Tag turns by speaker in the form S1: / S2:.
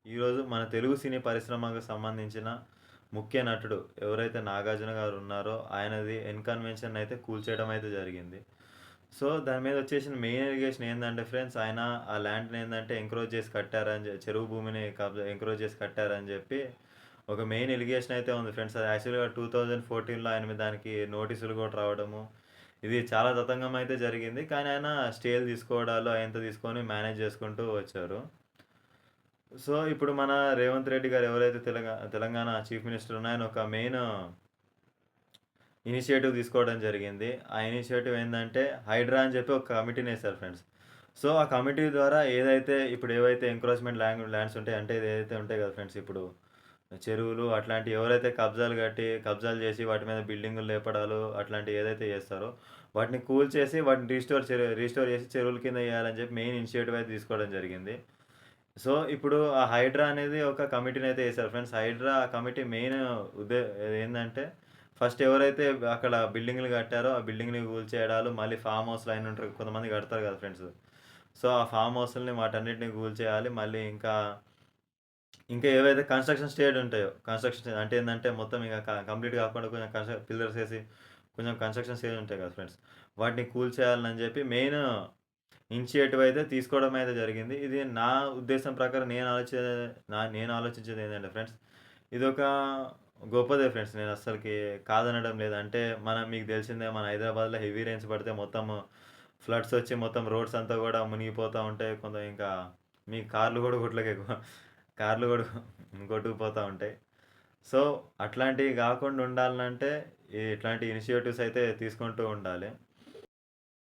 S1: ఈరోజు మన తెలుగు సినీ పరిశ్రమకు సంబంధించిన ముఖ్య నటుడు ఎవరైతే 'నాగార్జున' గారు ఉన్నారో ఆయనది ఎన్‌కన్వెన్షన్ అయితే కూల్చేయడం అయితే జరిగింది. సో, దాని మీద వచ్చేసిన మెయిన్ అలిగేషన్ ఏందంటే ఫ్రెండ్స్ ఆయన ఆ ల్యాండ్‌ని ఏందంటే ఎంక్రోచ్ చేసి కట్టారని చెరువు భూమిని ఎంక్రోచ్ చేసి కట్టారని చెప్పి ఒక మెయిన్ ఎలిగేషన్ అయితే ఉంది ఫ్రెండ్స్. అది యాక్చువల్‌గా 2014లో ఆయన మీద దానికి నోటీసులు కూడా రావడము. ఇది చాలా తతంగం అయితే జరిగింది. కానీ ఆయన స్టేలు తీసుకోవడాలు అయంతా తీసుకొని మేనేజ్ చేసుకుంటూ వచ్చారు. సో, ఇప్పుడు మన రేవంత్ రెడ్డి గారు ఎవరైతే తెలంగాణ చీఫ్ మినిస్టర్ ఆయన ఒక మెయిన్ ఇనిషియేటివ్ తీసుకోవడం జరిగింది. ఆ ఇనిషియేటివ్ ఏందంటే హైడ్రా అని చెప్పి ఒక కమిటీనేసారు ఫ్రెండ్స్. సో, ఆ కమిటీ ద్వారా ఇప్పుడు ఏవైతే ఎంక్రోచ్‌మెంట్ ల్యాండ్స్ ఉంటాయో అంటే ఏదైతే ఉంటాయి కదా ఫ్రెండ్స్ ఇప్పుడు చెరువులు అట్లాంటివి ఎవరైతే కబ్జాలు చేసి వాటి మీద బిల్డింగులు లేపడాలు అట్లాంటివి ఏదైతే చేస్తారో వాటిని కూల్చేసి వాటిని రీస్టోర్ చేసి చెరువుల కింద ఎయాలని చెప్పి మెయిన్ ఇనిషియేటివ్ అయితే తీసుకోవడం జరిగింది. సో, ఇప్పుడు ఆ హైడ్రా అనేది ఒక కమిటీనైతే ఏసారు ఫ్రెండ్స్. హైడ్రా కమిటీ మెయిన్ ఏందంటే, ఫస్ట్ ఎవరైతే అక్కడ బిల్డింగులు కట్టారో, ఆ బిల్డింగ్‌ని కూల్చేయడాలు, మళ్ళీ ఫార్మ్ హౌస్‌లు అయన్నీ ఉంటారు. కొంతమంది కడతారు కదా ఫ్రెండ్స్. సో, ఆ ఫార్మ్ హౌస్‌లని వాటన్నిటిని కూల్చేయాలి. మళ్ళీ ఇంకా ఏవైతే కన్‌స్ట్రక్షన్ స్టేజ్ ఉంటాయో, కన్‌స్ట్రక్షన్ స్టేజ్ అంటే ఏందంటే, మొత్తం ఇక కంప్లీట్ కాకుండా కొంచెం పిల్లర్స్ ఏసి, కొంచెం కన్‌స్ట్రక్షన్ స్టేజ్ ఉంటాయి కదా ఫ్రెండ్స్. వాటిని కూల్చేయాలని చెప్పి మెయిన్ ఇనిషియేటివ్ అయితే తీసుకోవడం అయితే జరిగింది. ఇది నా ఉద్దేశం ప్రకారం నేను ఆలోచించేది ఏంటంటే ఫ్రెండ్స్, ఇదొక గొప్పదే ఫ్రెండ్స్. నేను అస్సలకి కాదనడం లేదు. అంటే మీకు తెలిసిందే మన హైదరాబాద్‌లో హెవీ రెయిన్స్ పడితే మొత్తం ఫ్లడ్స్ వచ్చి మొత్తం రోడ్స్ అంతా కూడా మునిగిపోతా ఉంటాయి. ఇంకా మీ కార్లు కూడా కార్లు కూడా కొట్టుకుపోతా ఉంటాయి. సో, అట్లాంటివి గాకుండా ఉండాలనంటే ఇట్లాంటి ఇనిషియేటివ్స్ అయితే తీసుకుంటూ ఉండాలి.